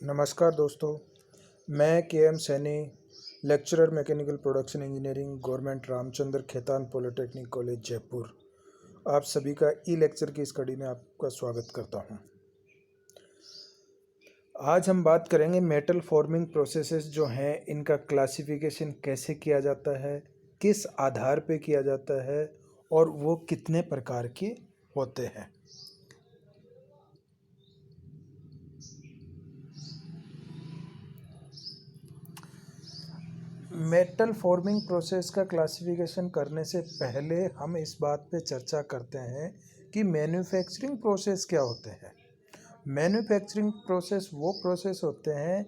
नमस्कार दोस्तों, मैं K M. Saini, lecturer mechanical production engineering, government Ramchandra Khetan polytechnic college Jaipur, आप सभी का ई लेक्चर की इस कड़ी में आपका स्वागत करता हूं। आज हम बात करेंगे मेटल फॉर्मिंग प्रोसेसेस जो हैं, इनका क्लासिफिकेशन कैसे किया जाता है, किस आधार पे किया जाता है और वो कितने प्रकार के होते हैं। मेटल फॉर्मिंग प्रोसेस का क्लासिफिकेशन करने से पहले हम इस बात पे चर्चा करते हैं कि मैन्युफैक्चरिंग प्रोसेस क्या होते हैं। मैन्युफैक्चरिंग प्रोसेस वो प्रोसेस होते हैं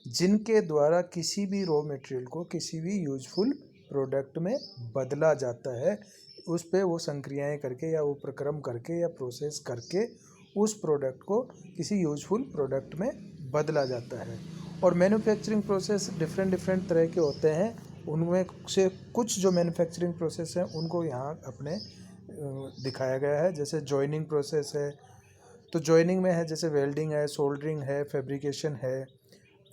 जिनके द्वारा किसी भी रॉ मटेरियल को किसी भी यूजफुल प्रोडक्ट में बदला जाता है, उस पे वो संक्रियाएं करके या वो प्रक्रम करके या प्रोसेस करके उस प्रोडक्ट को किसी यूजफुल प्रोडक्ट में बदला जाता है। और मैन्युफैक्चरिंग प्रोसेस डिफरेंट तरह के होते हैं। उनमें से कुछ जो मैन्युफैक्चरिंग प्रोसेस हैं उनको यहाँ अपने दिखाया गया है। जैसे जॉइनिंग प्रोसेस है, तो जॉइनिंग में है जैसे वेल्डिंग है, सोल्डरिंग है, फैब्रिकेशन है।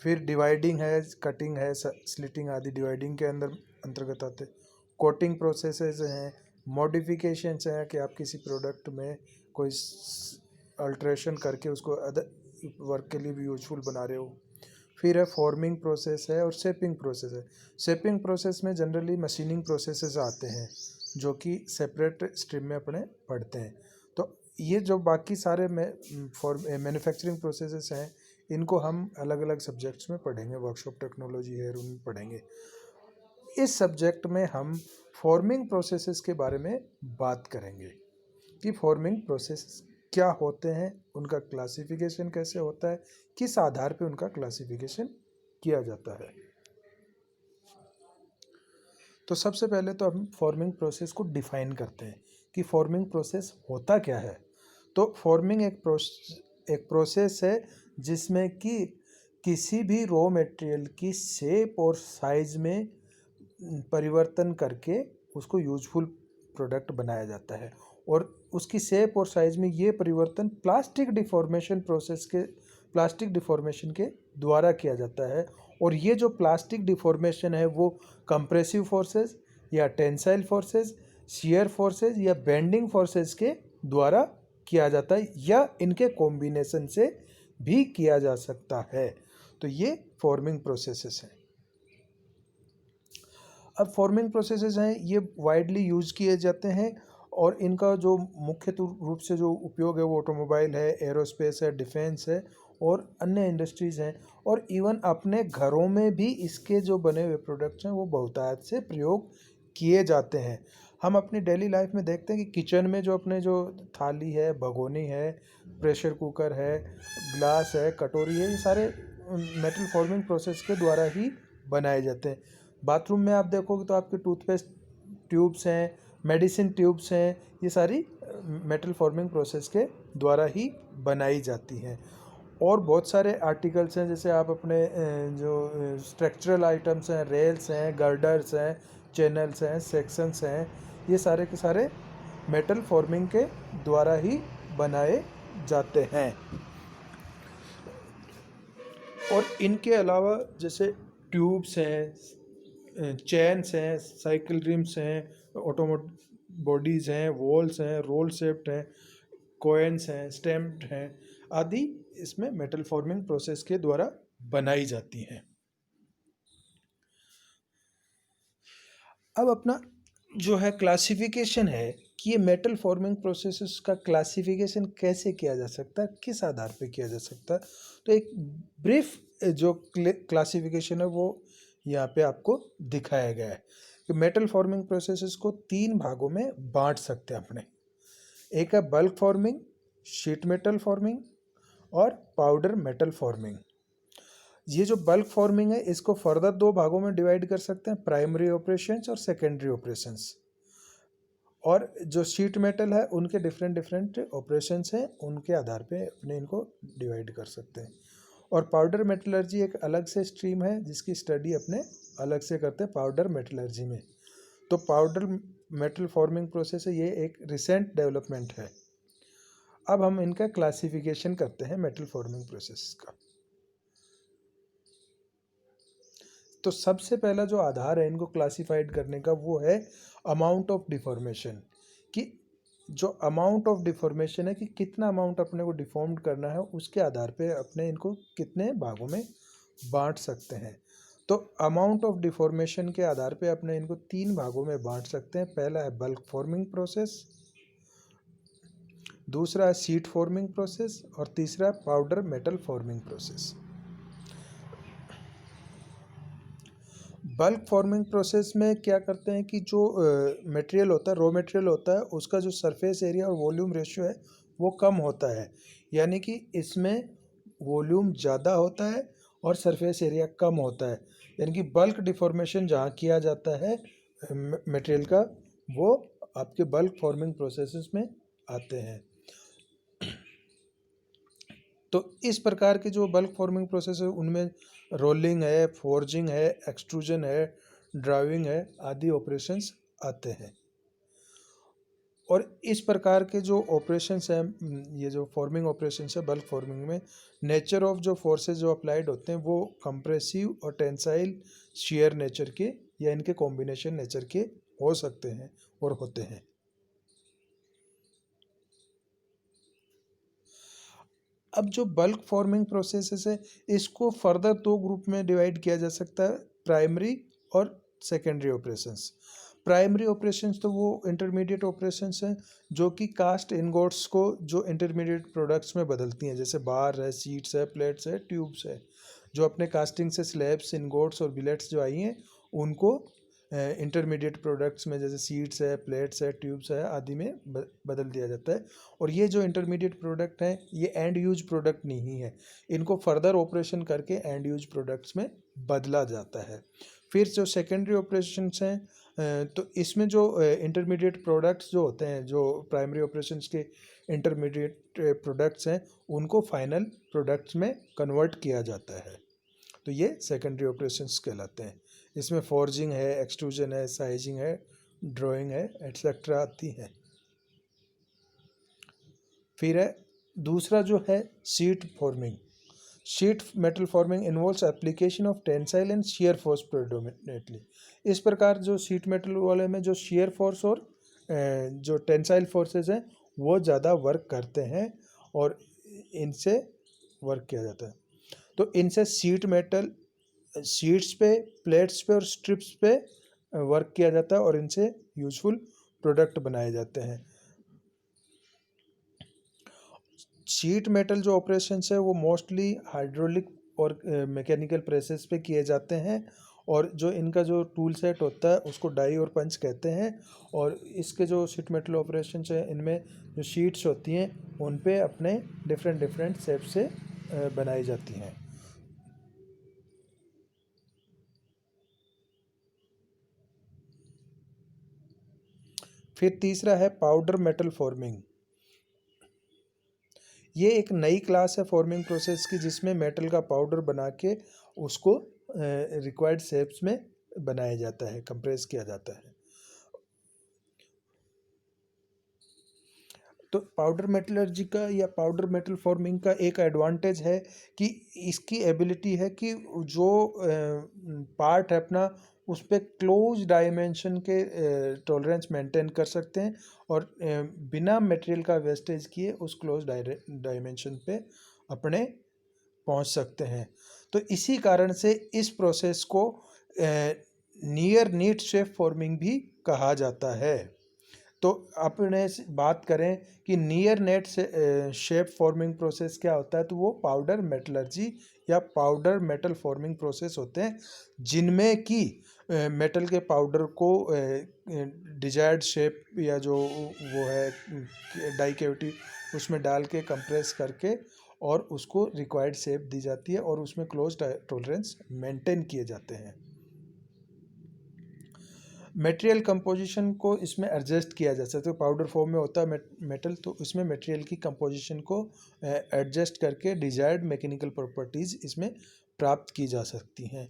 फिर डिवाइडिंग है, कटिंग है, स्लिटिंग आदि डिवाइडिंग के अंतर्गत आते। कोटिंग प्रोसेसेस हैं, मॉडिफिकेशंस हैं कि आप किसी प्रोडक्ट में कोई अल्ट्रेशन करके उसको अदर वर्क के लिए भी यूजफुल बना रहे हो। फिर है फॉर्मिंग प्रोसेस है और शेपिंग प्रोसेस है। शेपिंग प्रोसेस में जनरली मशीनिंग प्रोसेसेस आते हैं जो कि सेपरेट स्ट्रीम में अपने पढ़ते हैं। तो ये जो बाकी सारे मैन्युफैक्चरिंग प्रोसेसेस हैं, इनको हम अलग अलग सब्जेक्ट्स में पढ़ेंगे, वर्कशॉप टेक्नोलॉजी है उनमें पढ़ेंगे। इस सब्जेक्ट में हम फॉर्मिंग प्रोसेसेस के बारे में बात करेंगे कि फॉर्मिंग प्रोसेस क्या होते हैं, उनका क्लासिफिकेशन कैसे होता है, किस आधार पे उनका क्लासिफिकेशन किया जाता है। तो सबसे पहले तो हम फॉर्मिंग प्रोसेस को डिफाइन करते हैं कि फॉर्मिंग प्रोसेस होता क्या है। तो फॉर्मिंग एक प्रोसेस है जिसमें कि किसी भी रॉ मटेरियल की शेप और साइज में परिवर्तन करके उसको यूजफुल प्रोडक्ट बनाया जाता है। और उसकी शेप और साइज में ये परिवर्तन प्लास्टिक डिफॉर्मेशन के द्वारा किया जाता है। और ये जो प्लास्टिक डिफॉर्मेशन है वो कंप्रेसिव फोर्सेस या टेंसाइल फोर्सेस, शियर फोर्सेस या बेंडिंग फोर्सेस के द्वारा किया जाता है, या इनके कॉम्बिनेशन से भी किया जा सकता है। तो ये फॉर्मिंग प्रोसेसेस हैं। अब फॉर्मिंग प्रोसेसेस हैं, ये वाइडली यूज किए जाते हैं और इनका जो मुख्य रूप से जो उपयोग है वो ऑटोमोबाइल है, एरोस्पेस है, डिफेंस है और अन्य इंडस्ट्रीज़ हैं। और इवन अपने घरों में भी इसके जो बने हुए प्रोडक्ट्स हैं वो बहुतायत से प्रयोग किए जाते हैं। हम अपनी डेली लाइफ में देखते हैं कि किचन में जो अपने जो थाली है, भगोनी है, प्रेशर कुकर है, ग्लास है, कटोरी है, ये सारे मेटल फॉर्मिंग प्रोसेस के द्वारा ही बनाए जाते हैं। बाथरूम में आप देखोगे तो आपके टूथपेस्ट ट्यूब्स हैं, मेडिसिन ट्यूब्स हैं, ये सारी मेटल फॉर्मिंग प्रोसेस के द्वारा ही बनाई जाती हैं। और बहुत सारे आर्टिकल्स हैं, जैसे आप अपने जो स्ट्रक्चरल आइटम्स हैं, रेल्स हैं, गर्डर्स हैं, चैनल्स हैं, सेक्शंस हैं, ये सारे के सारे मेटल फॉर्मिंग के द्वारा ही बनाए जाते हैं। और इनके अलावा जैसे ट्यूब्स हैं, चैन्स हैं, साइकिल रिम्स हैं, ऑटोमोट बॉडीज़ हैं, वॉल्स हैं, रोल शेप्ड हैं, कॉइन्स हैं, स्टैम्प्ड हैं आदि इसमें मेटल फॉर्मिंग प्रोसेस के द्वारा बनाई जाती हैं। अब अपना जो है क्लासिफिकेशन है कि ये मेटल फॉर्मिंग प्रोसेसेस का क्लासिफिकेशन कैसे किया जा सकता है, किस आधार पे किया जा सकता है। तो एक ब्रीफ जो क्लासिफिकेशन है वो यहाँ पे आपको दिखाया गया है कि मेटल फॉर्मिंग प्रोसेसेस को 3 भागों में बांट सकते हैं अपने। एक है bulk forming, sheet metal forming और पाउडर मेटल फॉर्मिंग। ये जो बल्क फॉर्मिंग है इसको फर्दर 2 भागों में डिवाइड कर सकते हैं, प्राइमरी ऑपरेशंस और सेकेंडरी ऑपरेशंस। और जो शीट मेटल है उनके डिफरेंट ऑपरेशंस हैं, उनके आधार पे अपने इनको डिवाइड कर सकते हैं। और पाउडर मेटलर्जी एक अलग से स्ट्रीम है जिसकी स्टडी अपने अलग से करते हैं पाउडर मेटलर्जी में। तो पाउडर मेटल फॉर्मिंग प्रोसेस है, ये एक रिसेंट डेवलपमेंट है। अब हम इनका क्लासिफिकेशन करते हैं मेटल फॉर्मिंग प्रोसेस का। तो सबसे पहला जो आधार है इनको क्लासिफाइड करने का वो है अमाउंट ऑफ डिफॉर्मेशन, कि जो अमाउंट ऑफ डिफॉर्मेशन है कि कितना अमाउंट अपने को डिफॉर्म्ड करना है, उसके आधार पे अपने इनको कितने भागों में बांट सकते हैं। तो अमाउंट ऑफ डिफॉर्मेशन के आधार पे अपने इनको 3 भागों में बांट सकते हैं। पहला है बल्क फॉर्मिंग प्रोसेस, दूसरा है शीट फॉर्मिंग प्रोसेस और तीसरा है powder metal forming process. Bulk forming process में क्या करते हैं कि जो मटेरियल होता है, रॉ मटेरियल होता है, उसका जो सरफेस एरिया और वॉल्यूम रेशियो है वो कम होता है, यानी कि इसमें वॉल्यूम ज़्यादा होता है और सरफेस एरिया कम होता है। यानी कि बल्क डिफॉर्मेशन जहाँ किया जाता है मटेरियल का, वो आपके बल्क फॉर्मिंग प्रोसेसेस में आते हैं। तो इस प्रकार के जो बल्क फॉर्मिंग प्रोसेस है उनमें रोलिंग है, फोर्जिंग है, एक्सट्रूजन है, ड्राइविंग है, आदि ऑपरेशंस आते हैं। और इस प्रकार के जो ऑपरेशंस हैं, ये जो फॉर्मिंग ऑपरेशंस है बल्क फॉर्मिंग में, नेचर ऑफ जो फोर्सेस जो अप्लाइड होते हैं वो कंप्रेसिव और टेंसाइल शियर नेचर के या इनके कॉम्बिनेशन नेचर के हो सकते हैं और होते हैं। अब जो बल्क फॉर्मिंग प्रोसेसेस है इसको फर्दर 2 ग्रुप में डिवाइड किया जा सकता है, प्राइमरी और सेकेंडरी ऑपरेशंस। प्राइमरी ऑपरेशंस तो वो इंटरमीडिएट ऑपरेशंस हैं जो कि कास्ट इनगोट्स को जो इंटरमीडिएट प्रोडक्ट्स में बदलती हैं, जैसे बार है, सीट्स है, प्लेट्स है, ट्यूब्स है। जो अपने कास्टिंग से स्लैब्स, इनगोट्स और बिलेट्स जो आई हैं उनको इंटरमीडिएट प्रोडक्ट्स में जैसे सीट्स है, प्लेट्स है, ट्यूब्स है आदि में बदल दिया जाता है। और ये जो इंटरमीडिएट प्रोडक्ट हैं ये एंड यूज प्रोडक्ट नहीं है, इनको फर्दर ऑपरेशन करके एंड यूज प्रोडक्ट्स में बदला जाता है। फिर जो सेकेंडरी ऑपरेशंस हैं तो इसमें जो इंटरमीडिएट प्रोडक्ट्स जो होते हैं, जो प्राइमरी ऑपरेशंस के इंटरमीडिएट प्रोडक्ट्स हैं उनको फाइनल प्रोडक्ट्स में कन्वर्ट किया जाता है। तो ये सेकेंडरी ऑपरेशंस कहलाते हैं। इसमें फोर्जिंग है, एक्सट्रूजन है, साइजिंग है, ड्राइंग है, एट्सेट्रा आती हैं। फिर है दूसरा जो है sheet forming. Sheet metal forming involves application of tensile and shear force predominantly. इस प्रकार जो शीट मेटल वाले में जो शियर फोर्स और जो टेंसाइल फोर्सेस हैं वो ज़्यादा वर्क करते हैं और इनसे वर्क किया जाता है। तो इनसे शीट मेटल शीट्स पे, प्लेट्स पे और स्ट्रिप्स पे वर्क किया जाता है और इनसे यूजफुल प्रोडक्ट बनाए जाते हैं। शीट मेटल जो ऑपरेशंस है वो मोस्टली हाइड्रोलिक और मैकेनिकल प्रेसेस पे किए जाते हैं और जो इनका जो टूल सेट होता है उसको डाई और पंच कहते हैं। और इसके जो शीट मेटल ऑपरेशंस है इनमें जो शीट्स होती हैं उन पे अपने डिफरेंट डिफरेंट शेप से बनाई जाती हैं। फिर तीसरा है पाउडर मेटल फॉर्मिंग। ये एक नई क्लास है फॉर्मिंग प्रोसेस की जिसमें मेटल का पाउडर बना के उसको रिक्वायर्ड शेप्स में बनाया जाता है, कंप्रेस किया जाता है। तो पाउडर मेटलर्जी का या पाउडर मेटल फॉर्मिंग का एक एडवांटेज है कि इसकी एबिलिटी है कि जो पार्ट है अपना उस पर क्लोज डायमेंशन के टॉलरेंस मेंटेन कर सकते हैं और बिना मटेरियल का वेस्टेज किए उस क्लोज डायमेंशन पे अपने पहुंच सकते हैं। तो इसी कारण से इस प्रोसेस को नियर नीट शेप फॉर्मिंग भी कहा जाता है। तो अपने बात करें कि नियर नेट से शेप फॉर्मिंग प्रोसेस क्या होता है, तो वो पाउडर मेटलर्जी या पाउडर मेटल फॉर्मिंग प्रोसेस होते हैं जिनमें कि मेटल के पाउडर को डिजायर्ड शेप या जो वो है डाई कैविटी उसमें डाल के कंप्रेस करके और उसको रिक्वायर्ड शेप दी जाती है और उसमें क्लोज टॉलरेंस मेंटेन किए जाते हैं। मटेरियल कंपोजिशन को इसमें एडजस्ट किया जा सकता है। पाउडर फॉर्म में होता है मेटल, तो इसमें मटेरियल की कंपोजिशन को एडजस्ट करके डिजायर्ड मैकेनिकल प्रॉपर्टीज़ इसमें प्राप्त की जा सकती हैं।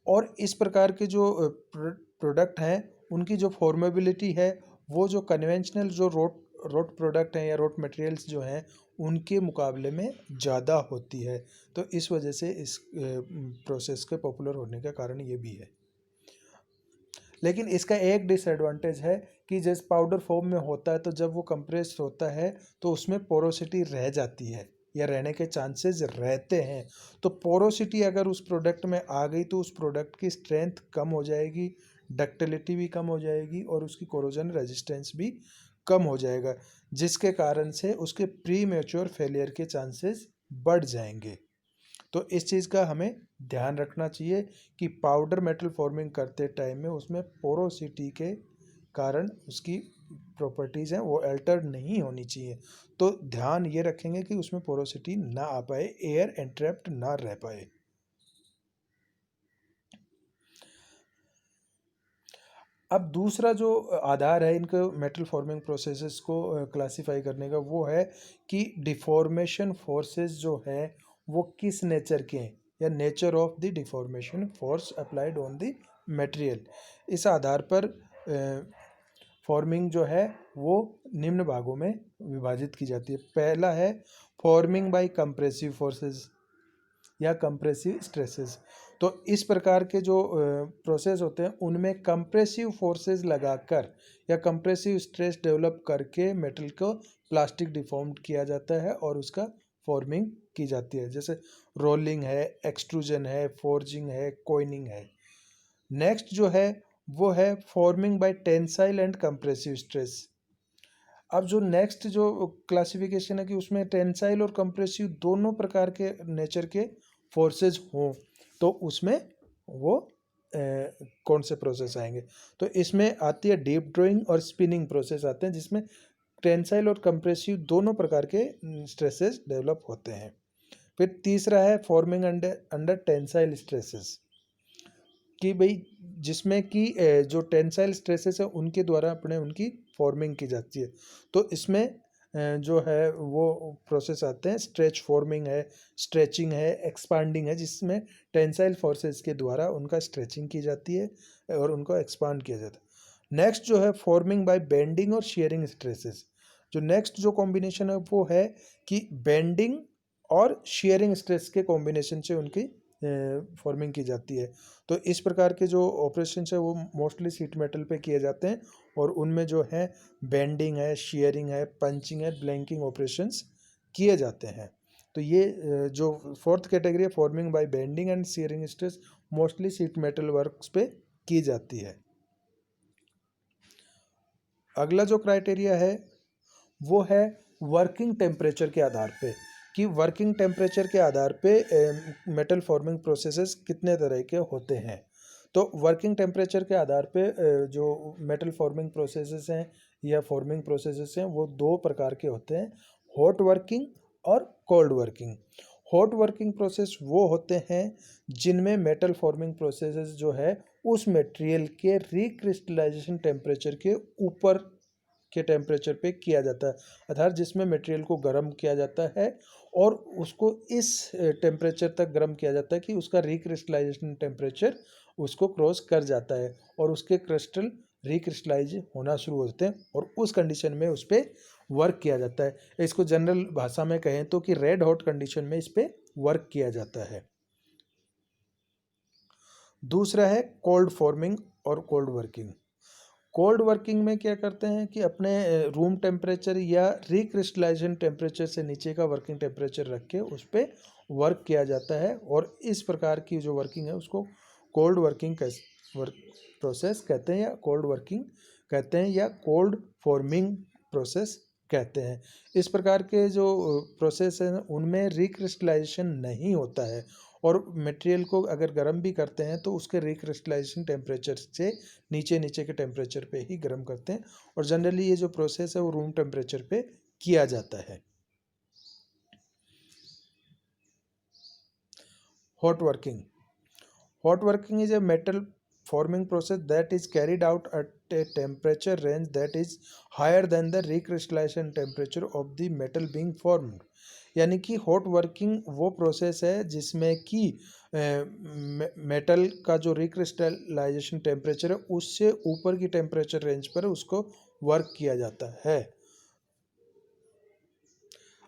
और इस प्रकार के जो प्रोडक्ट हैं उनकी जो फॉर्मेबिलिटी है वो जो कन्वेंशनल जो रोट प्रोडक्ट हैं या रोट मटेरियल्स जो हैं उनके मुकाबले में ज़्यादा होती है। तो इस वजह से इस प्रोसेस के पॉपुलर होने का कारण ये भी है। लेकिन इसका एक डिसएडवांटेज है कि जैसे पाउडर फॉर्म में होता है तो जब वो कंप्रेस्ड होता है तो उसमें पोरोसिटी रह जाती है या रहने के चांसेस रहते हैं। तो पोरोसिटी अगर उस प्रोडक्ट में आ गई तो उस प्रोडक्ट की स्ट्रेंथ कम हो जाएगी, डक्टिलिटी भी कम हो जाएगी और उसकी कोरोजन रेजिस्टेंस भी कम हो जाएगा, जिसके कारण से उसके प्री मैच्योर फेलियर के चांसेस बढ़ जाएंगे। तो इस चीज़ का हमें ध्यान रखना चाहिए कि पाउडर मेटल फॉर्मिंग करते टाइम में उसमें पोरोसिटी के कारण उसकी प्रॉपर्टीज़ हैं वो अल्टर नहीं होनी चाहिए। तो ध्यान ये रखेंगे कि उसमें पोरोसिटी ना आ पाए, एयर एंट्रैप्ड ना रह पाए। अब दूसरा जो आधार है इनके मेटल फॉर्मिंग प्रोसेसेस को क्लासिफाई करने का वो है कि डिफॉर्मेशन फोर्सेस जो है वो किस नेचर के हैं या nature of the deformation force applied on the material. इस आधार पर फॉर्मिंग जो है वो निम्न भागों में विभाजित की जाती है। पहला है फॉर्मिंग बाय कंप्रेसिव फोर्सेस या कंप्रेसिव स्ट्रेसेस। तो इस प्रकार के जो प्रोसेस होते हैं उनमें कंप्रेसिव फोर्सेस लगाकर या कंप्रेसिव स्ट्रेस डेवलप करके मेटल को प्लास्टिक डिफॉर्म्ड किया जाता है और उसका फॉर्मिंग की जाती है। जैसे रोलिंग है, एक्सट्रूजन है, फोर्जिंग है, कोइनिंग है। नेक्स्ट जो है वो है forming by tensile and compressive stress. अब जो नेक्स्ट जो क्लासिफिकेशन है कि उसमें टेंसाइल और कंप्रेसिव दोनों प्रकार के नेचर के फोर्सेस हों तो उसमें वो कौन से प्रोसेस आएंगे। तो इसमें आती है डीप ड्राइंग और स्पिनिंग प्रोसेस आते हैं, जिसमें टेंसाइल और कंप्रेसिव दोनों प्रकार के स्ट्रेसेस डेवलप होते हैं। फिर तीसरा है फॉर्मिंग अंडर टेंसाइल स्ट्रेसेस, कि भाई जिसमें कि जो टेंसाइल स्ट्रेसेस है उनके द्वारा अपने उनकी फॉर्मिंग की जाती है। तो इसमें जो है वो प्रोसेस आते हैं, स्ट्रेच फॉर्मिंग है, स्ट्रेचिंग है, एक्सपांडिंग है, जिसमें टेंसाइल फोर्सेस के द्वारा उनका स्ट्रेचिंग की जाती है और उनको एक्सपांड किया जाता है। नेक्स्ट जो है फॉर्मिंग बाय बेंडिंग और शेयरिंग स्ट्रेसेस। जो नेक्स्ट जो कॉम्बिनेशन है वो है कि बेंडिंग और शेयरिंग स्ट्रेस के कॉम्बिनेशन से उनकी फॉर्मिंग की जाती है। तो इस प्रकार के जो ऑपरेशन है वो मोस्टली शीट मेटल पे किए जाते हैं और उनमें जो है बेंडिंग है, शेयरिंग है, पंचिंग है, ब्लैंकिंग ऑपरेशंस किए जाते हैं। तो ये जो फोर्थ कैटेगरी है forming by bending and shearing stress mostly sheet metal works पे की जाती है। अगला जो क्राइटेरिया है वो है वर्किंग टेम्परेचर के आधार पे, कि वर्किंग टेम्परेचर के आधार पे मेटल फॉर्मिंग प्रोसेसेस कितने तरह के होते हैं। तो वर्किंग टेम्परेचर के आधार पे जो मेटल फॉर्मिंग प्रोसेसेस हैं या फॉर्मिंग प्रोसेसेस हैं वो दो प्रकार के होते हैं, हॉट वर्किंग और cold working. Hot working process वो होते हैं जिनमें मेटल फॉर्मिंग प्रोसेसेस जो है उस मटेरियल के रिक्रिस्टलाइजेशन टेम्परेचर के ऊपर के टेम्परेचर पे किया जाता है, अर्थात जिसमें मटेरियल को गर्म किया जाता है और उसको इस टेम्परेचर तक गर्म किया जाता है कि उसका रिक्रिस्टलाइजेशन टेम्परेचर उसको क्रॉस कर जाता है और उसके क्रिस्टल रिक्रिस्टलाइज होना शुरू होते हैं और उस कंडीशन में उस पर वर्क किया जाता है। इसको जनरल भाषा में कहें तो कि रेड हॉट कंडीशन में इस पर वर्क किया जाता है। दूसरा है कोल्ड फॉर्मिंग और कोल्ड वर्किंग। कोल्ड वर्किंग में क्या करते हैं कि अपने रूम टेम्परेचर या रिक्रिस्टलाइजेशन टेम्परेचर से नीचे का वर्किंग टेम्परेचर रख के उस पर वर्क किया जाता है और इस प्रकार की जो वर्किंग है उसको कोल्ड वर्किंग प्रोसेस कहते हैं या कोल्ड वर्किंग कहते हैं या कोल्ड फॉर्मिंग प्रोसेस कहते हैं। इस प्रकार के जो प्रोसेस हैं उनमें रिक्रिस्टलाइजेशन नहीं होता है और मटेरियल को अगर गर्म भी करते हैं तो उसके रिक्रिस्टलाइजेशन टेम्परेचर से नीचे नीचे के टेम्परेचर पे ही गर्म करते हैं और जनरली ये जो प्रोसेस है वो रूम टेम्परेचर पे किया जाता है। Hot working. Hot working is a metal forming process that is carried out at a temperature range that is higher than the recrystallization temperature of the metal being formed। यानी कि hot working वो process है जिसमें कि metal का जो recrystallisation temperature है उससे ऊपर की टेम्परेचर रेंज पर उसको वर्क किया जाता है।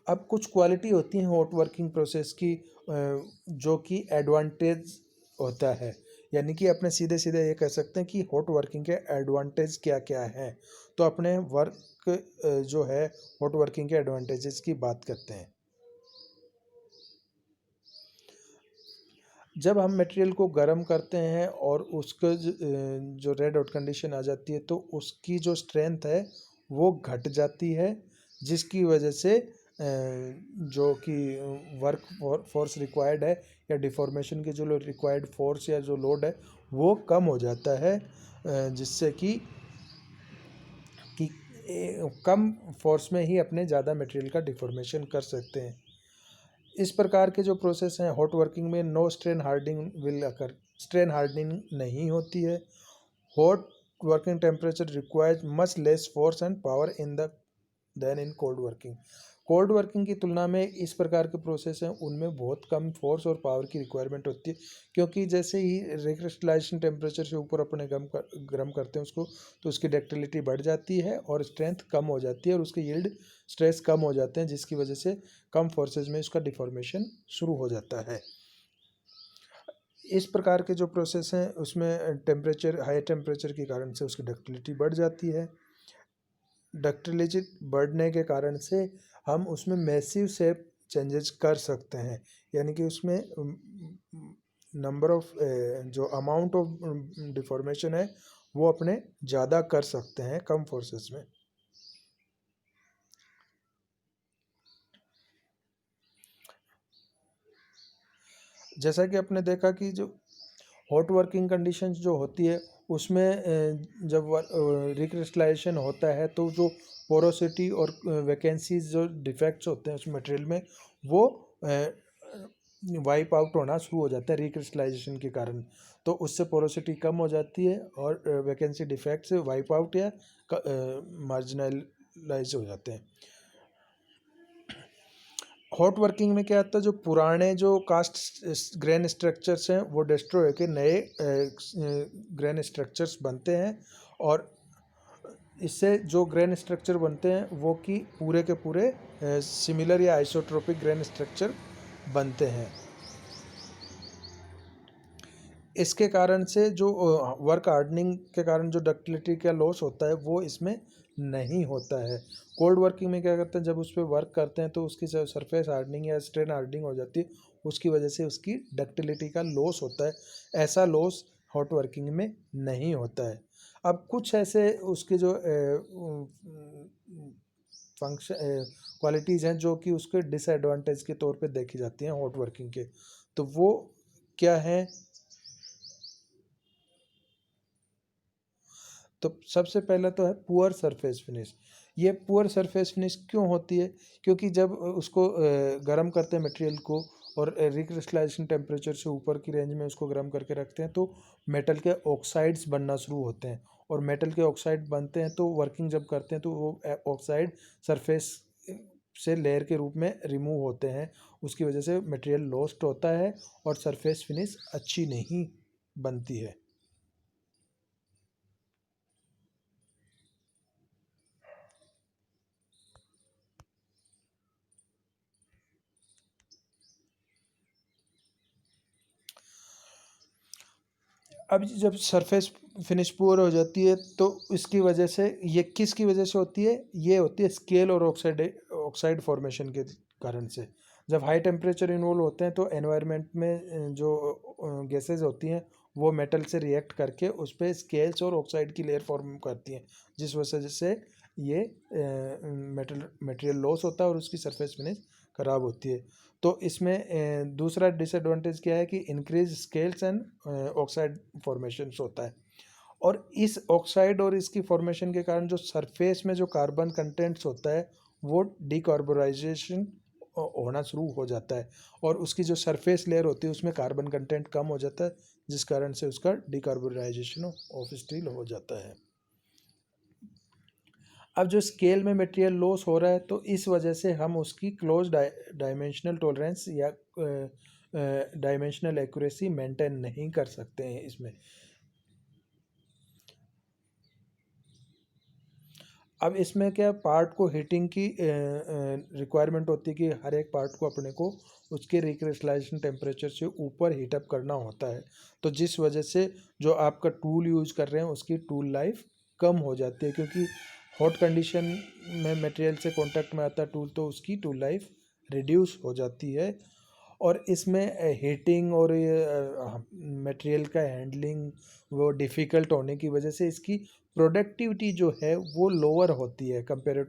अब कुछ क्वालिटी होती हैं हॉट वर्किंग प्रोसेस की जो कि एडवांटेज होता है, यानी कि अपने सीधे सीधे ये कह सकते हैं कि हॉट वर्किंग के एडवांटेज क्या क्या हैं। तो अपने जो है हॉट वर्किंग के एडवांटेजेस की बात करते हैं। जब हम मटेरियल को गर्म करते हैं और उसका जो रेड हॉट कंडीशन आ जाती है तो उसकी जो स्ट्रेंथ है वो घट जाती है, जिसकी वजह से जो कि वर्क फोर्स रिक्वायर्ड है या डिफॉर्मेशन की जो रिक्वायर्ड फोर्स या जो लोड है वो कम हो जाता है, जिससे कि कम फोर्स में ही अपने ज़्यादा मटेरियल का डिफॉर्मेशन कर सकते हैं। इस प्रकार के जो प्रोसेस हैं हॉट वर्किंग में no strain hardening will occur, strain hardening नहीं होती है। Hot working temperature requires much less force and power in the then in cold working. Cold working की तुलना में इस प्रकार के प्रोसेस हैं उनमें बहुत कम फोर्स और पावर की रिक्वायरमेंट होती है, क्योंकि जैसे ही रिक्रिस्टलाइजेशन टेम्परेचर से ऊपर अपने गर्म करते हैं उसको, तो उसकी डक्टिलिटी बढ़ जाती है और स्ट्रेंथ कम हो जाती है और उसके यील्ड स्ट्रेस कम हो जाते हैं, जिसकी वजह से कम फोर्सेज में उसका डिफॉर्मेशन शुरू हो जाता है। इस प्रकार के जो प्रोसेस हैं उसमें टेम्परेचर हाई टेम्परेचर के कारण से उसकी डक्टिलिटी बढ़ जाती है। डक्टिलिटी बढ़ने के कारण से हम उसमें मैसिव शेप चेंजेस कर सकते हैं, यानी कि उसमें नंबर ऑफ जो अमाउंट ऑफ डिफॉर्मेशन है वो अपने ज़्यादा कर सकते हैं कम फोर्सेस में। जैसा कि आपने देखा कि जो हॉट वर्किंग कंडीशंस जो होती है उसमें जब रिक्रिस्टलाइजेशन होता है तो जो पोरोसिटी और वैकेंसीज जो डिफेक्ट्स होते हैं उस मटेरियल में वो वाइप आउट होना शुरू हो जाता है रिक्रिस्टलाइजेशन के कारण। तो उससे पोरोसिटी कम हो जाती है और वैकेंसी डिफेक्ट से वाइप आउट या मार्जिनलाइज हो जाते हैं। हॉट वर्किंग में क्या होता है, जो पुराने जो कास्ट ग्रेन स्ट्रक्चर्स हैं वो डिस्ट्रॉय होकर नए ग्रेन स्ट्रक्चर्स बनते हैं, और इससे जो ग्रेन स्ट्रक्चर बनते हैं वो कि पूरे के पूरे सिमिलर या आइसोट्रोपिक ग्रेन स्ट्रक्चर बनते हैं। इसके कारण से जो वर्क हार्डनिंग के कारण जो डक्टिलिटी का लॉस होता है वो इसमें नहीं होता है। कोल्ड वर्किंग में क्या करते हैं, जब उस पर वर्क करते हैं तो उसकी सरफेस हार्डनिंग या स्ट्रेन हार्डनिंग हो जाती है, उसकी वजह से उसकी डक्टिलिटी का लॉस होता है। ऐसा लॉस हॉट वर्किंग में नहीं होता है। अब कुछ ऐसे उसके जो फंक्शन क्वालिटीज़ हैं जो कि उसके डिसएडवांटेज के तौर पे देखी जाती हैं हॉट वर्किंग के, तो वो क्या है। तो सबसे पहला तो है पुअर सरफेस फिनिश। ये पुअर सरफेस फिनिश क्यों होती है, क्योंकि जब उसको गर्म करते हैं मटेरियल को और रिक्रिस्टलाइजेशन टेम्परेचर से ऊपर की रेंज में उसको गर्म करके रखते हैं तो मेटल के ऑक्साइड्स बनना शुरू होते हैं, और मेटल के ऑक्साइड बनते हैं तो वर्किंग जब करते हैं तो वो ऑक्साइड सरफेस से लेयर के रूप में रिमूव होते हैं। उसकी वजह से मटेरियल लॉस्ट होता है और सरफेस फिनिश अच्छी नहीं बनती है। अब जब सरफेस फिनिश पुअर हो जाती है तो इसकी वजह से, ये किसकी वजह से होती है, ये होती है स्केल और ऑक्साइड फॉर्मेशन के कारण से। जब हाई टेम्परेचर इन्वॉल्व होते हैं तो एनवायरनमेंट में जो गैसेज होती हैं वो मेटल से रिएक्ट करके उस पर स्केल्स और ऑक्साइड की लेयर फॉर्म करती हैं, जिस वजह से ये मटेरियल लॉस होता है और उसकी सरफेस फिनिश खराब होती है। तो इसमें दूसरा डिसएडवांटेज क्या है कि increase scales and oxide formation होता है, और इस ऑक्साइड और इसकी फॉर्मेशन के कारण जो सरफेस में जो कार्बन कंटेंट्स होता है वो डिकार्बोनाइजेशन होना शुरू हो जाता है, और उसकी जो सरफेस लेयर होती है उसमें कार्बन कंटेंट कम हो जाता है, जिस कारण से उसका डिकार्बोनाइजेशन ऑफ स्टील हो जाता है। अब जो स्केल में मटेरियल लॉस हो रहा है तो इस वजह से हम उसकी क्लोज डायमेंशनल टॉलरेंस या डायमेंशनल एक्यूरेसी मेंटेन नहीं कर सकते हैं इसमें। अब इसमें क्या पार्ट को हीटिंग की रिक्वायरमेंट होती है कि हर एक पार्ट को अपने को उसके रिक्रिस्टलाइजेशन टेम्परेचर से ऊपर हीटअप करना होता है। तो जिस वजह से जो आपका टूल यूज़ कर रहे हैं उसकी टूल लाइफ कम हो जाती है, क्योंकि हॉट कंडीशन में मटेरियल से कांटेक्ट में आता है टूल, तो उसकी टूल लाइफ रिड्यूस हो जाती है। और इसमें हीटिंग और मटेरियल का हैंडलिंग वो डिफ़िकल्ट होने की वजह से इसकी प्रोडक्टिविटी जो है वो लोअर होती है compare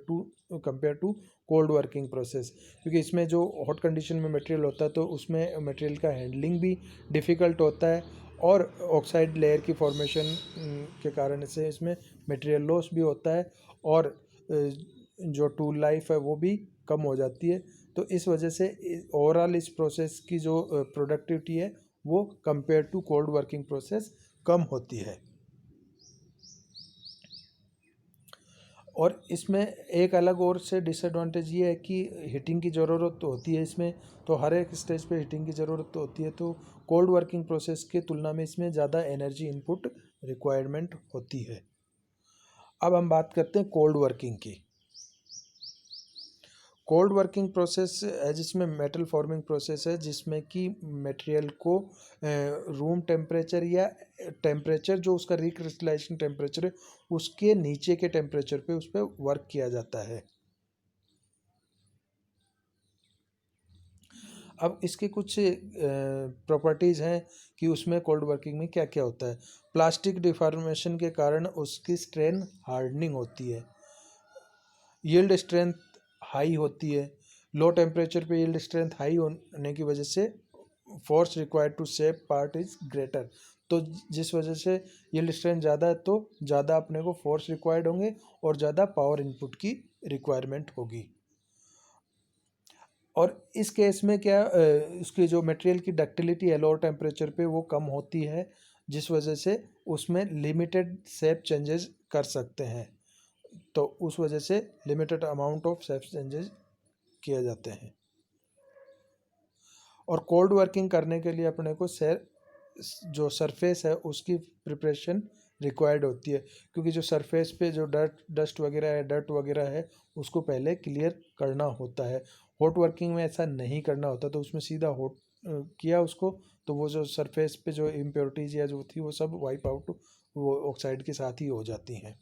to cold working process, क्योंकि इसमें जो हॉट कंडीशन में मटेरियल होता है तो उसमें मटेरियल का हैंडलिंग भी डिफ़िकल्ट होता है, और ऑक्साइड लेयर की फॉर्मेशन के कारण से इसमें मटेरियल लॉस भी होता है, और जो टूल लाइफ है वो भी कम हो जाती है। तो इस वजह से ओवरऑल इस प्रोसेस की जो प्रोडक्टिविटी है वो compare to cold working process कम होती है। और इसमें एक अलग और से डिसएडवांटेज ये है कि हीटिंग की ज़रूरत तो होती है इसमें, तो हर एक स्टेज पे हीटिंग की ज़रूरत तो होती है, तो कोल्ड वर्किंग प्रोसेस की तुलना में इसमें ज़्यादा एनर्जी इनपुट रिक्वायरमेंट होती है। अब हम बात करते हैं कोल्ड वर्किंग की। कोल्ड वर्किंग प्रोसेस है जिसमें मेटल फॉर्मिंग प्रोसेस है, जिसमें कि मटेरियल को रूम टेम्परेचर या टेम्परेचर जो उसका रिक्रिस्टलाइजेशन टेम्परेचर है उसके नीचे के टेम्परेचर पे उस पर वर्क किया जाता है। अब इसके कुछ प्रॉपर्टीज़ हैं कि उसमें कोल्ड वर्किंग में क्या क्या होता है। प्लास्टिक डिफॉर्मेशन के कारण उसकी स्ट्रेन हार्डनिंग होती है, यील्ड स्ट्रेंथ हाई होती है। लो टेम्परेचर पे यील्ड स्ट्रेंथ हाई होने की वजह से force required to shape part is greater. तो जिस वजह से यील्ड स्ट्रेंथ ज़्यादा है तो ज़्यादा अपने को फोर्स रिक्वायर्ड होंगे और ज़्यादा पावर इनपुट की रिक्वायरमेंट होगी। और इस केस में क्या उसकी जो मटेरियल की डक्टिलिटी है लोअर टेम्परेचर पे वो कम होती है, जिस वजह से उसमें लिमिटेड शेप चेंजेस कर सकते हैं। तो उस वजह से limited amount of shape changes किए जाते हैं। और कोल्ड वर्किंग करने के लिए अपने को जो सरफेस है उसकी प्रिपरेशन रिक्वायर्ड होती है, क्योंकि जो सरफेस पे जो डस्ट वगैरह है डर्ट वगैरह है उसको पहले क्लियर करना होता है। हॉट वर्किंग में ऐसा नहीं करना होता, तो उसमें सीधा हॉट किया उसको, तो वो जो सरफेस पे जो इम्प्योरिटीज़ या जो थी वो सब वाइप आउट वो ऑक्साइड के साथ ही हो जाती हैं।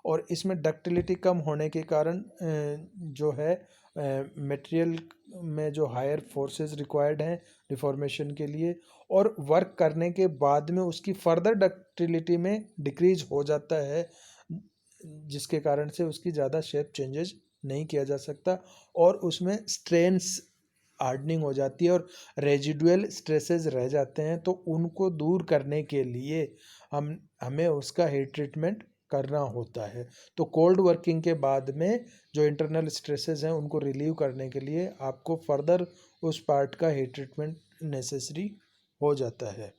और इसमें डक्टिलिटी कम होने के कारण जो है मटेरियल में जो हायर फोर्सेस रिक्वायर्ड हैं डिफॉर्मेशन के लिए, और वर्क करने के बाद में उसकी फर्दर डक्टिलिटी में डिक्रीज हो जाता है, जिसके कारण से उसकी ज़्यादा शेप चेंजेस नहीं किया जा सकता, और उसमें स्ट्रेंस हार्डनिंग हो जाती है और रेजिडुअल स्ट्रेसेस रह जाते हैं। तो उनको दूर करने के लिए हमें उसका हीट ट्रीटमेंट करना होता है। तो कोल्ड वर्किंग के बाद में जो इंटरनल स्ट्रेसेस हैं उनको रिलीव करने के लिए आपको फर्दर उस पार्ट का हीट ट्रीटमेंट नेसेसरी हो जाता है।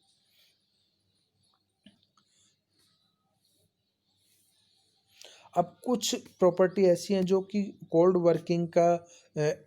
अब कुछ प्रॉपर्टी ऐसी हैं जो कि कोल्ड वर्किंग का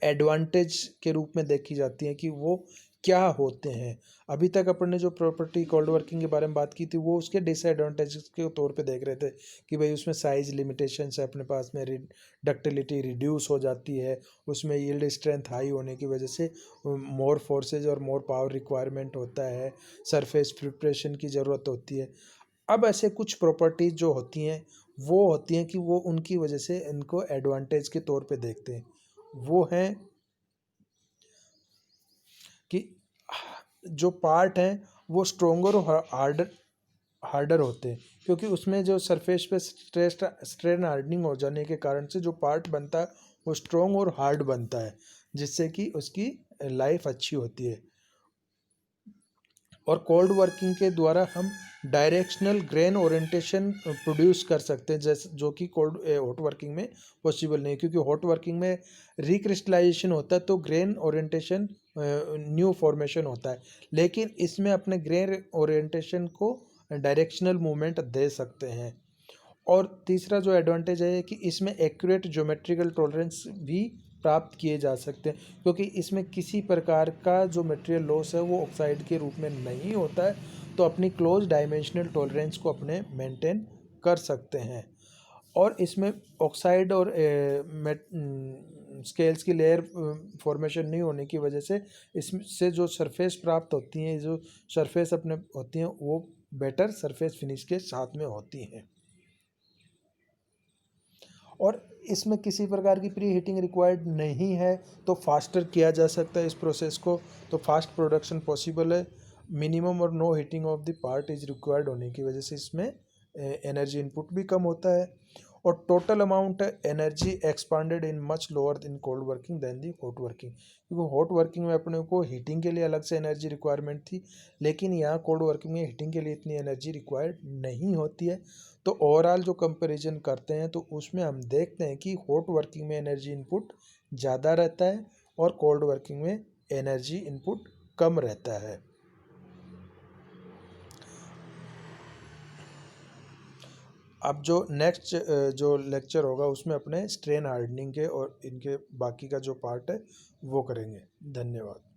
एडवांटेज के रूप में देखी जाती हैं कि वो क्या होते हैं। अभी तक अपन ने जो प्रॉपर्टी कोल्ड वर्किंग के बारे में बात की थी वो उसके डिसएडवांटेजेस के तौर पे देख रहे थे कि भाई उसमें साइज लिमिटेशंस है अपने पास में, डक्टिलिटी रिड्यूस हो जाती है, उसमें यील्ड स्ट्रेंथ हाई होने की वजह से मोर फोर्सेज और मोर पावर रिक्वायरमेंट होता है, सरफेस प्रिपरेशन की ज़रूरत होती है। अब ऐसे कुछ प्रॉपर्टीज जो होती हैं वो होती हैं कि वो उनकी वजह से इनको एडवांटेज के तौर पे देखते हैं। वो हैं कि जो पार्ट हैं वो स्ट्रोंगर और हार्डर हार्डर होते हैं, क्योंकि उसमें जो सरफेस पे स्ट्रेन हार्डनिंग हो जाने के कारण से जो पार्ट बनता है वो स्ट्रोंग और हार्ड बनता है, जिससे कि उसकी लाइफ अच्छी होती है। और कोल्ड वर्किंग के द्वारा हम डायरेक्शनल ग्रेन ओरिएंटेशन प्रोड्यूस कर सकते हैं, जैसे जो कि कोल्ड हॉट वर्किंग में पॉसिबल नहीं है, क्योंकि हॉट वर्किंग में रिक्रिस्टलाइजेशन होता है तो ग्रेन ओरिएंटेशन न्यू फॉर्मेशन होता है, लेकिन इसमें अपने ग्रेन ओरिएंटेशन को डायरेक्शनल मूवमेंट दे सकते हैं। और तीसरा जो एडवांटेज है कि इसमें एक्यूरेट ज्योमेट्रिकल टॉलरेंस भी प्राप्त किए जा सकते हैं, क्योंकि इसमें किसी प्रकार का जो मटेरियल लॉस है वो ऑक्साइड के रूप में नहीं होता है, तो अपनी क्लोज डायमेंशनल टॉलरेंस को अपने मेंटेन कर सकते हैं। और इसमें ऑक्साइड और स्केल्स की लेयर फॉर्मेशन नहीं होने की वजह से इससे जो सरफेस प्राप्त होती हैं, जो सरफेस अपने होती हैं, वो बेटर सरफेस फिनिश के साथ में होती हैं। और इसमें किसी प्रकार की प्री हीटिंग रिक्वायर्ड नहीं है, तो फास्टर किया जा सकता है इस प्रोसेस को, तो फास्ट प्रोडक्शन पॉसिबल है। मिनिमम और no heating of the part is required होने की वजह से इसमें एनर्जी इनपुट भी कम होता है। और total amount energy expanded in much lower in cold working than the hot working, क्योंकि हॉट वर्किंग में अपने को हीटिंग के लिए अलग से एनर्जी रिक्वायरमेंट थी, लेकिन यहाँ कोल्ड वर्किंग में हीटिंग के लिए इतनी एनर्जी रिक्वायर्ड नहीं होती है। तो ओवरऑल जो कंपैरिजन करते हैं तो उसमें हम देखते हैं कि हॉट वर्किंग में एनर्जी इनपुट ज़्यादा रहता है और कोल्ड वर्किंग में एनर्जी इनपुट कम रहता है। अब जो नेक्स्ट जो लेक्चर होगा उसमें अपने स्ट्रेन हार्डनिंग के और इनके बाकी का जो पार्ट है वो करेंगे। धन्यवाद।